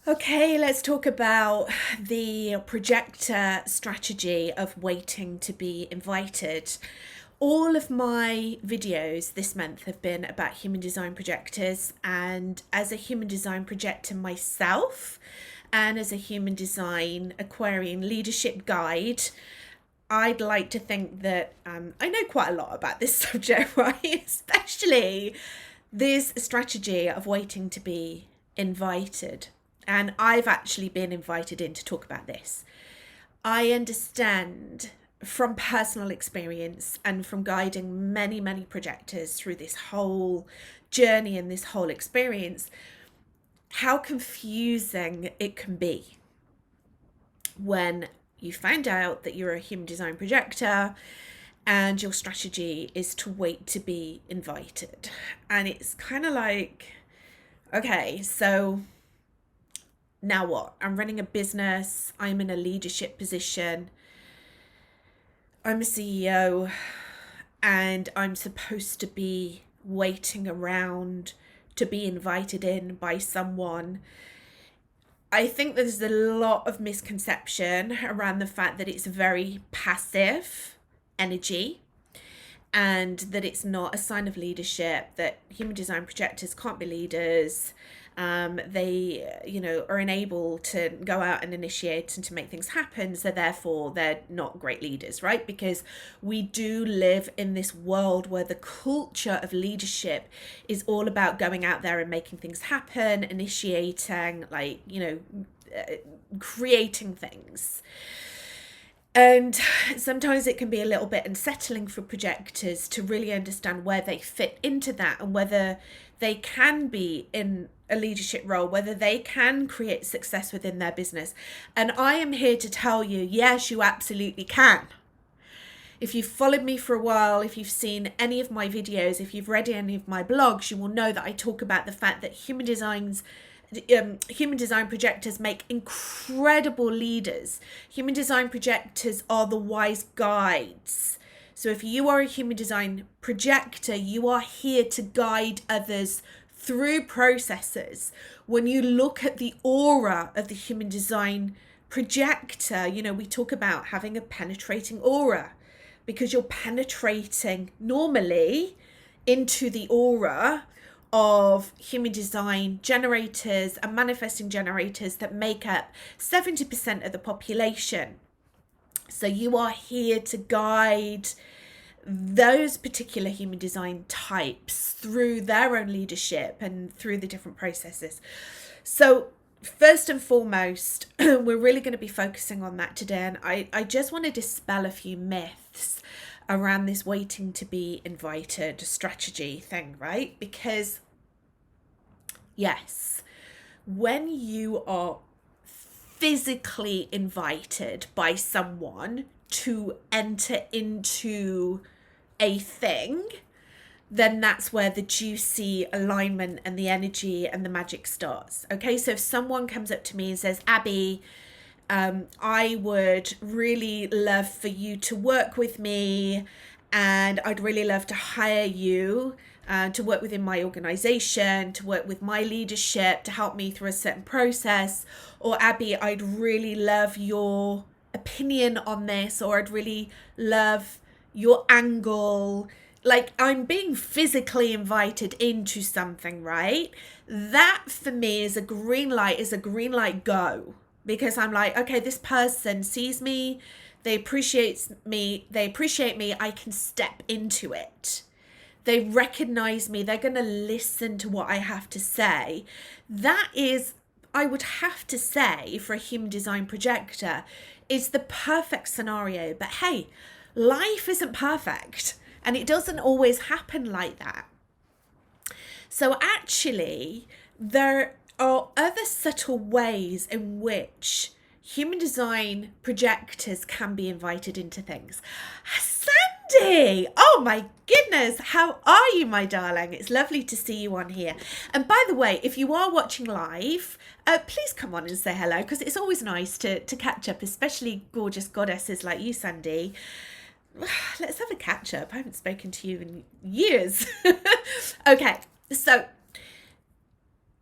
Okay, let's talk about the projector strategy of waiting to be invited. All of my videos this month have been about human design projectors, and as a human design projector myself, and as a human design Aquarian leadership guide, I'd like to think that I know quite a lot about this subject, right? Especially this strategy of waiting to be invited. And I've actually been invited in to talk about this. I understand from personal experience and from guiding many, many projectors through this whole journey and this whole experience, how confusing it can be when you find out that you're a human design projector and your strategy is to wait to be invited. And it's kind of like, okay, so now what? I'm running a business, I'm in a leadership position, I'm a CEO, and I'm supposed to be waiting around to be invited in by someone. I think there's a lot of misconception around the fact that it's a very passive energy and that it's not a sign of leadership, that human design projectors can't be leaders. They, are unable to go out and initiate and to make things happen. So therefore, they're not great leaders, right? Because we do live in this world where the culture of leadership is all about going out there and making things happen, initiating, creating things. And sometimes it can be a little bit unsettling for projectors to really understand where they fit into that and whether they can be in a leadership role, whether they can create success within their business. And I am here to tell you, yes, you absolutely can. If you've followed me for a while, if you've seen any of my videos, if you've read any of my blogs, you will know that I talk about the fact that human design projectors make incredible leaders. Human design projectors are the wise guides. So if you are a human design projector, you are here to guide others through processes. When you look at the aura of the human design projector, we talk about having a penetrating aura because you're penetrating normally into the aura of human design generators and manifesting generators that make up 70% of the population. So you are here to guide those particular human design types through their own leadership and through the different processes. So first and foremost, we're really going to be focusing on that today. And I just want to dispel a few myths around this waiting to be invited strategy thing, right? Because yes, when you are physically invited by someone to enter into a thing, then that's where the juicy alignment and the energy and the magic starts. Okay, so if someone comes up to me and says, Abby, I would really love for you to work with me, and I'd really love to hire you to work within my organization, to work with my leadership, to help me through a certain process. Or Abby, I'd really love your opinion on this, or I'd really love your angle. Like, I'm being physically invited into something, right? That for me is a green light go. Because I'm like, okay, this person sees me, they appreciate me, I can step into it. They recognize me, they're going to listen to what I have to say. That is, I would have to say, for a human design projector, is the perfect scenario. But hey, life isn't perfect, and it doesn't always happen like that. So actually, there are other subtle ways in which human design projectors can be invited into things. Sandy, oh my goodness, how are you, my darling? It's lovely to see you on here. And by the way, if you are watching live, please come on and say hello, because it's always nice to catch up, especially gorgeous goddesses like you, Sandy. Let's have a catch up. I haven't spoken to you in years. Okay, so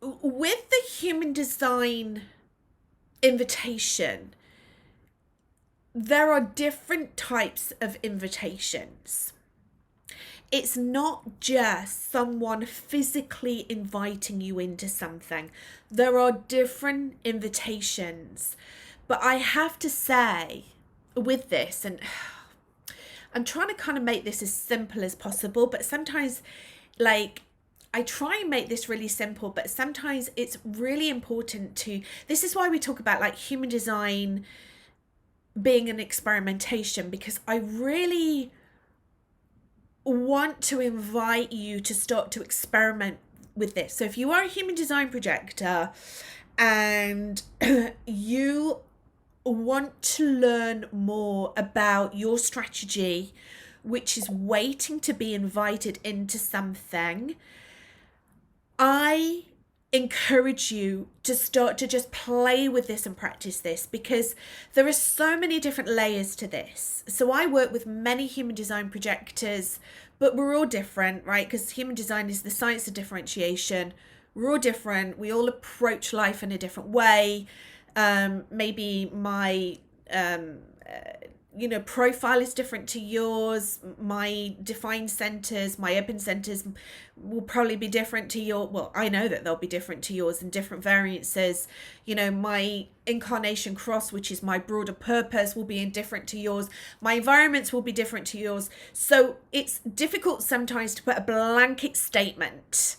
with the human design invitation, there are different types of invitations. It's not just someone physically inviting you into something. There are different invitations. But I have to say with this, and I'm trying to kind of make this as simple as possible, but sometimes, like, I try and make this really simple, but sometimes it's really important to, this is why we talk about like human design being an experimentation, because I really want to invite you to start to experiment with this. So if you are a human design projector and you want to learn more about your strategy, which is waiting to be invited into something, I encourage you to start to just play with this and practice this, because there are so many different layers to this. So I work with many human design projectors, but we're all different, right? Because human design is the science of differentiation. We're all different. We all approach life in a different way. Maybe my profile is different to yours. My defined centers, my open centers will probably be different to your, well, I know that they'll be different to yours and different variances. My incarnation cross, which is my broader purpose, will be different to yours. My environments will be different to yours. So it's difficult sometimes to put a blanket statement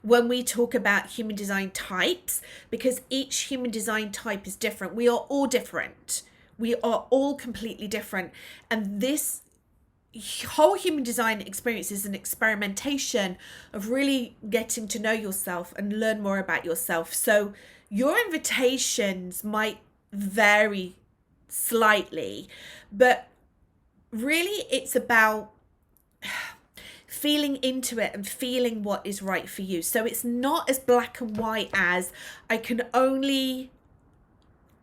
when we talk about human design types, because each human design type is different. We are all different. We are all completely different. And this whole human design experience is an experimentation of really getting to know yourself and learn more about yourself. So your invitations might vary slightly, but really it's about feeling into it and feeling what is right for you. So it's not as black and white as I can only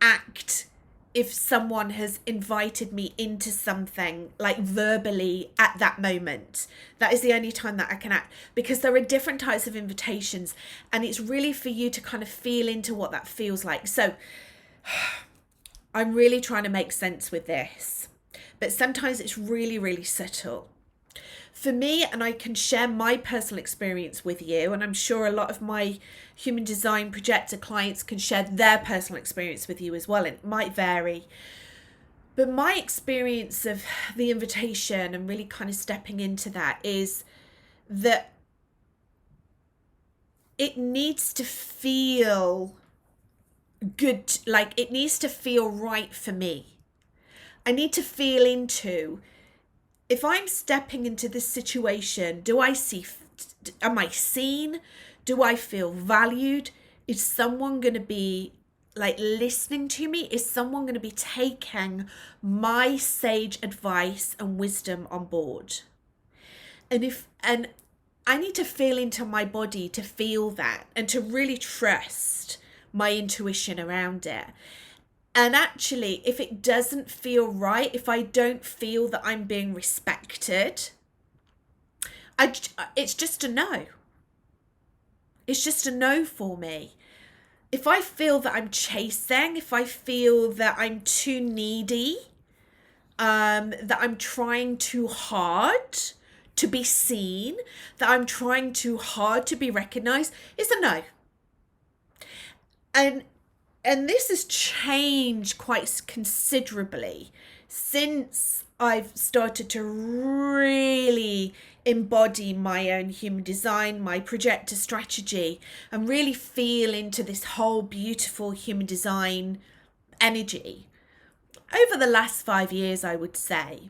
act if someone has invited me into something, like verbally at that moment. That is the only time that I can act, because there are different types of invitations, and it's really for you to kind of feel into what that feels like. So I'm really trying to make sense with this, but sometimes it's really, really subtle. For me, and I can share my personal experience with you, and I'm sure a lot of my human design projector clients can share their personal experience with you as well. It might vary. But my experience of the invitation and really kind of stepping into that is that it needs to feel good, like it needs to feel right for me. I need to feel into, if I'm stepping into this situation, am I seen? Do I feel valued? Is someone going to be like listening to me? Is someone going to be taking my sage advice and wisdom on board? And I need to feel into my body to feel that and to really trust my intuition around it. And actually, if it doesn't feel right, if I don't feel that I'm being respected, it's just a no. It's just a no for me. If I feel that I'm chasing, if I feel that I'm too needy, that I'm trying too hard to be seen, that I'm trying too hard to be recognized, it's a no. And this has changed quite considerably since I've started to really embody my own human design, my projector strategy, and really feel into this whole beautiful human design energy. Over the last 5 years, I would say,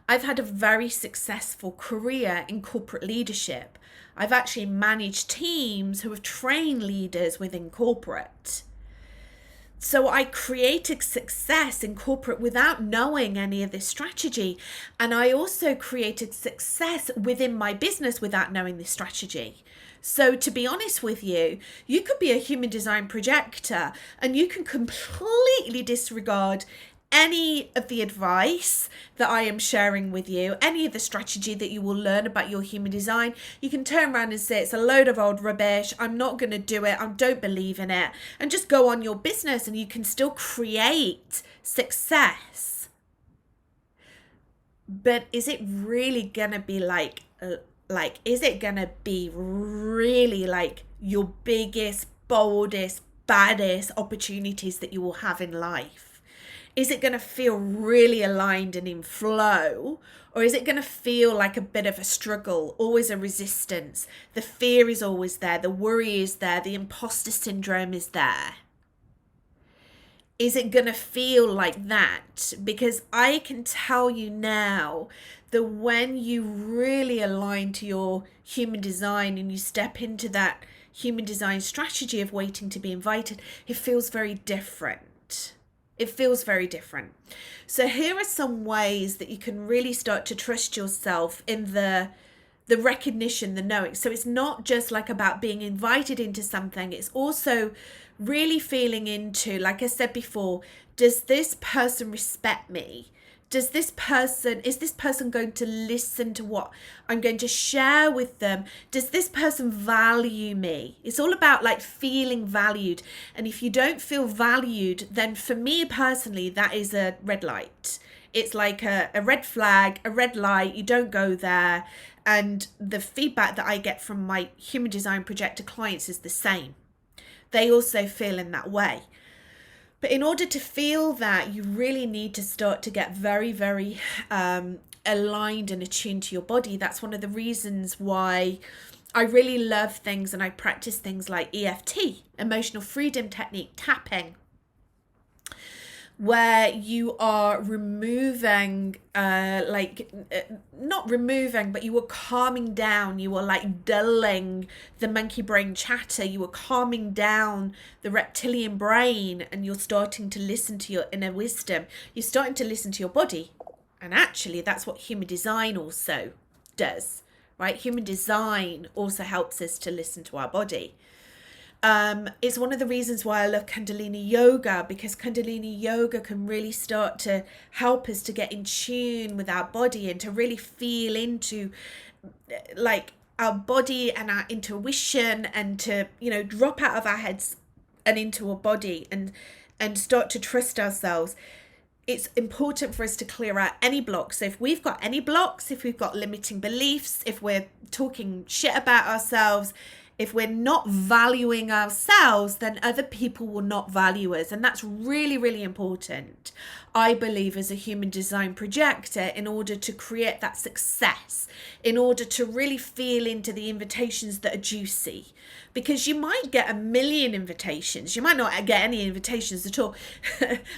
I've had a very successful career in corporate leadership. I've actually managed teams who have trained leaders within corporate. So I created success in corporate without knowing any of this strategy. And I also created success within my business without knowing this strategy. So to be honest with you, you could be a human design projector and you can completely disregard any of the advice that I am sharing with you, any of the strategy that you will learn about your human design, you can turn around and say it's a load of old rubbish, I'm not going to do it, I don't believe in it, and just go on your business, and you can still create success. But is it really going to be is it going to be really like your biggest, boldest, baddest opportunities that you will have in life? Is it going to feel really aligned and in flow? Or is it going to feel like a bit of a struggle, always a resistance? The fear is always there. The worry is there. The imposter syndrome is there. Is it going to feel like that? Because I can tell you now that when you really align to your human design and you step into that human design strategy of waiting to be invited, it feels very different. It feels very different. So here are some ways that you can really start to trust yourself in the recognition, the knowing. So it's not just like about being invited into something. It's also really feeling into, like I said before, does this person respect me? Is this person going to listen to what I'm going to share with them? Does this person value me? It's all about like feeling valued. And if you don't feel valued, then for me personally, that is a red light. It's like a red flag, a red light. You don't go there. And the feedback that I get from my Human Design Projector clients is the same. They also feel in that way. But in order to feel that, you really need to start to get very, very aligned and attuned to your body. That's one of the reasons why I really love things and I practice things like EFT, emotional freedom technique, tapping, where you are removing, not removing, but you are calming down. You are like dulling the monkey brain chatter. You are calming down the reptilian brain, and you're starting to listen to your inner wisdom. You're starting to listen to your body. And actually, that's what human design also does, right? Human design also helps us to listen to our body. It's one of the reasons why I love Kundalini Yoga, because Kundalini Yoga can really start to help us to get in tune with our body and to really feel into like our body and our intuition, and to, drop out of our heads and into our body and start to trust ourselves. It's important for us to clear out any blocks. So if we've got any blocks, if we've got limiting beliefs, if we're talking shit about ourselves, if we're not valuing ourselves, then other people will not value us. And that's really, really important, I believe, as a human design projector, in order to create that success, in order to really feel into the invitations that are juicy. Because you might get a million invitations. You might not get any invitations at all.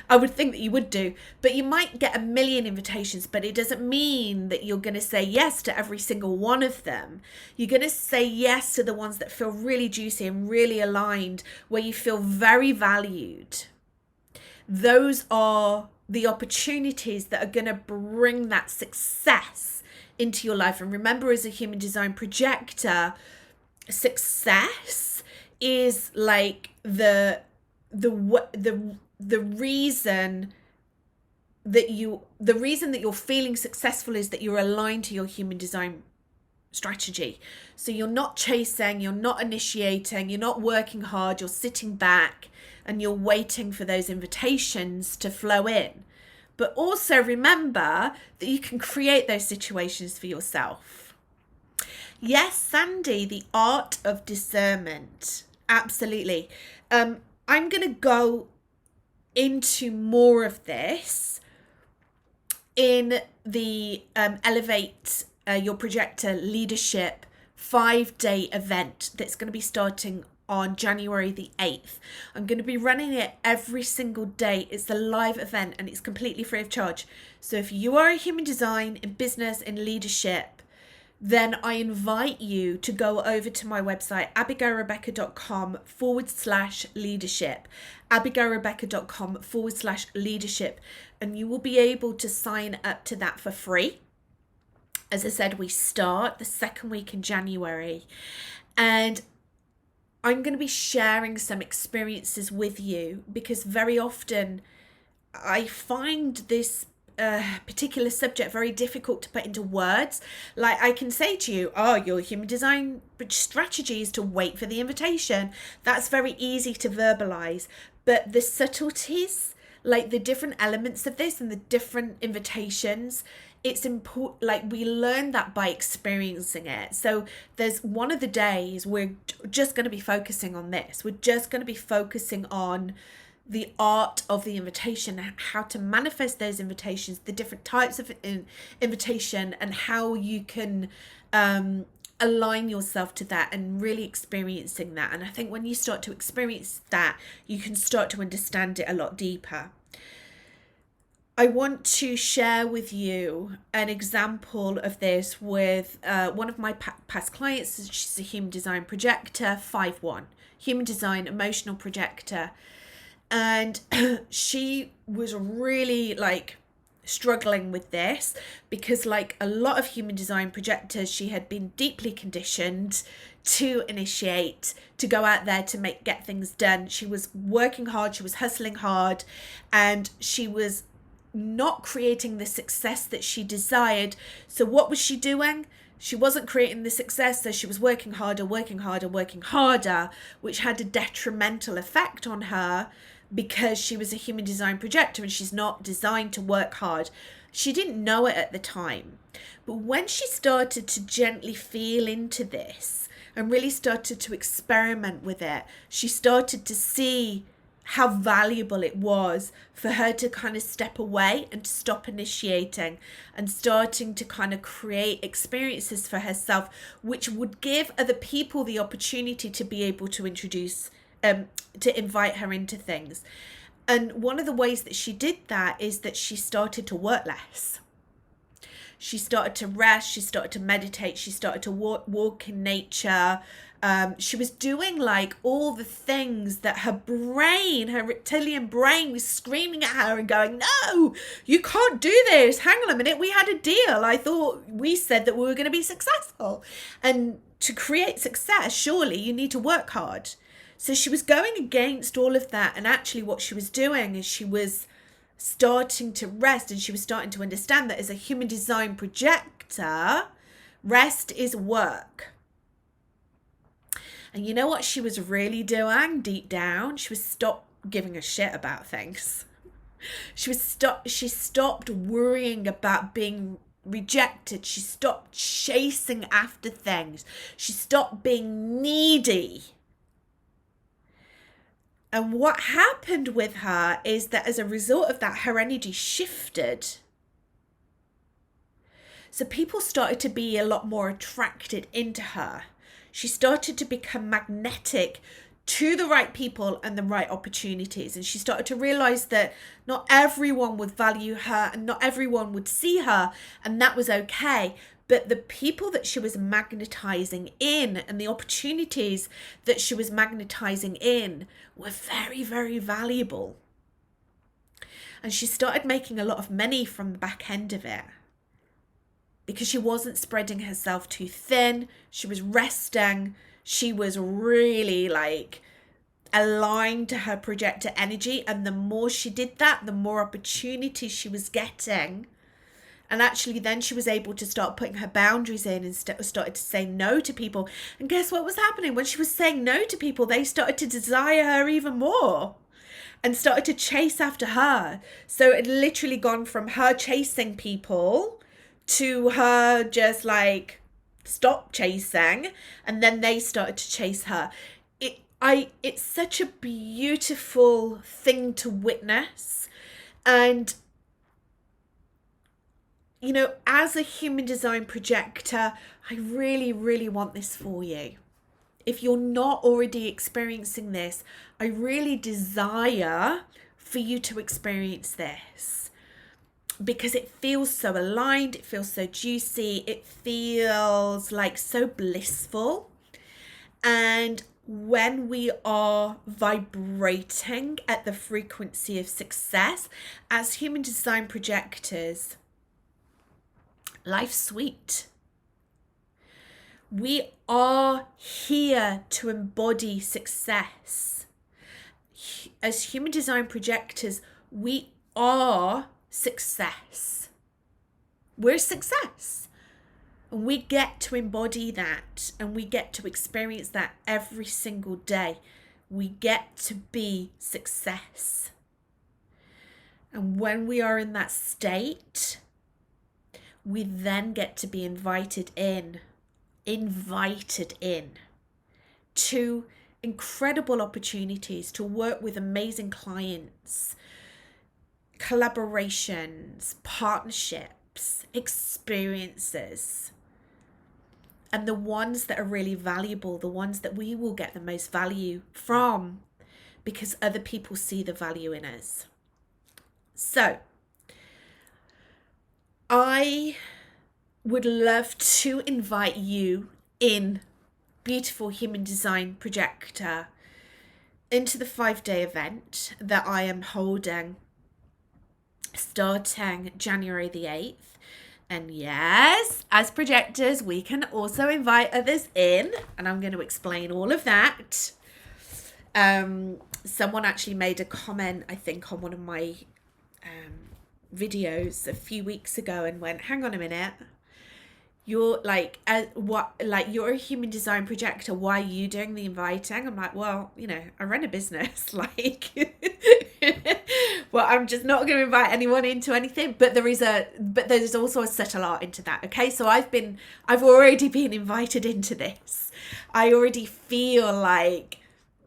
I would think that you would do. But you might get a million invitations, but it doesn't mean that you're going to say yes to every single one of them. You're going to say yes to the ones that feel really juicy and really aligned, where you feel very valued. Those are the opportunities that are going to bring that success into your life. And remember, as a human design projector, success is like the reason that you're feeling successful is that you're aligned to your human design strategy. So you're not chasing, you're not initiating, you're not working hard, you're sitting back and you're waiting for those invitations to flow in. But also remember that you can create those situations for yourself. Yes, Sandy, the art of discernment. Absolutely. I'm going to go into more of this in the Elevate Your Projector Leadership 5-day event that's going to be starting on January the 8th. I'm going to be running it every single day. It's a live event and it's completely free of charge. So if you are a human design, in business, in leadership, then I invite you to go over to my website, abigailrebecca.com/leadership, abigailrebecca.com/leadership, and you will be able to sign up to that for free. As I said, we start the second week in January, and I'm going to be sharing some experiences with you, because very often I find this particular subject very difficult to put into words. Like, I can say to you, oh, your human design strategy is to wait for the invitation. That's very easy to verbalize. But the subtleties, like the different elements of this and the different invitations, it's important. Like, we learn that by experiencing it. So there's one of the days we're just going to be focusing on this. We're just going to be focusing on the art of the invitation, how to manifest those invitations, the different types of invitation, and how you can align yourself to that and really experiencing that. And I think when you start to experience that, you can start to understand it a lot deeper. I want to share with you an example of this with one of my past clients. She's a Human Design Projector, 5-1, Human Design Emotional Projector. And she was really like struggling with this because, like a lot of Human Design Projectors, she had been deeply conditioned to initiate, to go out there to get things done. She was working hard, she was hustling hard, and she was not creating the success that she desired. So what was she doing? She wasn't creating the success, so she was working harder, which had a detrimental effect on her because she was a Human Design Projector and she's not designed to work hard. She didn't know it at the time. But when she started to gently feel into this and really started to experiment with it, she started to see how valuable it was for her to kind of step away and to stop initiating and starting to kind of create experiences for herself, which would give other people the opportunity to be able to to invite her into things. And one of the ways that she did that is that she started to work less. She started to rest, she started to meditate, she started to walk in nature. She was doing like all the things that her brain, her reptilian brain, was screaming at her and going, no, you can't do this. Hang on a minute, we had a deal. I thought we said that we were going to be successful. And to create success, surely you need to work hard. So she was going against all of that. And actually what she was doing is she was starting to rest, and she was starting to understand that as a Human Design Projector, rest is work. And you know what she was really doing deep down? She was stopped giving a shit about things. She stopped worrying about being rejected. She stopped chasing after things. She stopped being needy. And what happened with her is that as a result of that, her energy shifted. So people started to be a lot more attracted into her. She started to become magnetic to the right people and the right opportunities. And she started to realize that not everyone would value her and not everyone would see her, and that was okay. But the people that she was magnetizing in and the opportunities that she was magnetizing in were very, very valuable. And she started making a lot of money from the back end of it because she wasn't spreading herself too thin. She was resting. She was really like aligned to her projector energy. And the more she did that, the more opportunities she was getting. And actually then she was able to start putting her boundaries in and started to say no to people. And guess what was happening? When she was saying no to people, they started to desire her even more and started to chase after her. So it literally gone from her chasing people to her just like stop chasing, and then they started to chase her. It's such a beautiful thing to witness. And you know, as a Human Design Projector, I really, really want this for you. If you're not already experiencing this, I really desire for you to experience this because it feels so aligned, it feels so juicy, it feels like so blissful. And when we are vibrating at the frequency of success as Human Design Projectors, life's sweet. We are here to embody success. As Human Design Projectors, we are success. We're success. And we get to embody that, and we get to experience that every single day. We get to be success. And when we are in that state, we then get to be invited in to incredible opportunities to work with amazing clients, collaborations, partnerships, experiences. And the ones that are really valuable, the ones that we will get the most value from, because other people see the value in us. So, I would love to invite you in, beautiful Human Design Projector, into the 5-day event that I am holding starting January the 8th. And yes, as projectors, we can also invite others in, and I'm going to explain all of that. Someone actually made a comment, I think, on one of my videos a few weeks ago and went, hang on a minute, you're like, you're a human design projector, why are you doing the inviting? I'm like, well, I run a business, well, I'm just not going to invite anyone into anything, but there's also such a lot into that. Okay, so I've already been invited into this. I already feel like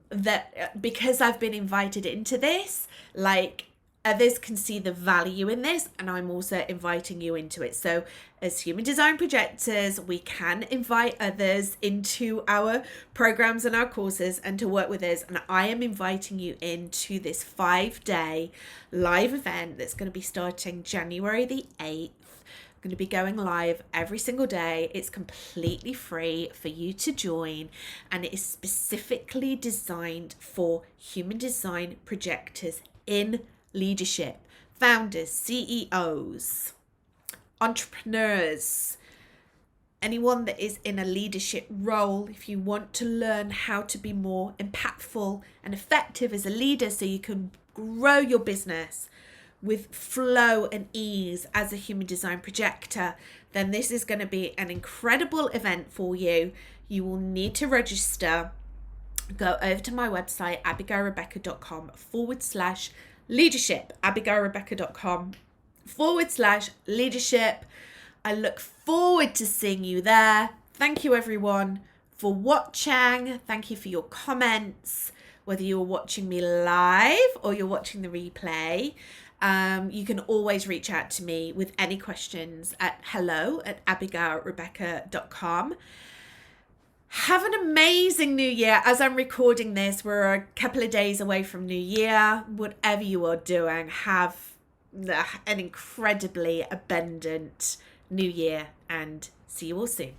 that because I've been invited into this, like, others can see the value in this, and I'm also inviting you into it. So as human design projectors, we can invite others into our programs and our courses and to work with us. And I am inviting you into this 5-day live event that's going to be starting January the 8th. I'm going to be going live every single day. It's completely free for you to join, and it is specifically designed for human design projectors in leadership, founders, CEOs, entrepreneurs, anyone that is in a leadership role. If you want to learn how to be more impactful and effective as a leader so you can grow your business with flow and ease as a human design projector, then this is going to be an incredible event for you. You will need to register. Go over to my website, abigailrebecca.com/leadership, abigailrebecca.com/leadership. I look forward to seeing you there. Thank you everyone for watching. Thank you for your comments, whether you're watching me live or you're watching the replay. You can always reach out to me with any questions at hello@abigailrebecca.com. Have an amazing new year. As I'm recording this, we're a couple of days away from New Year. Whatever you are doing, have an incredibly abundant new year, and see you all soon.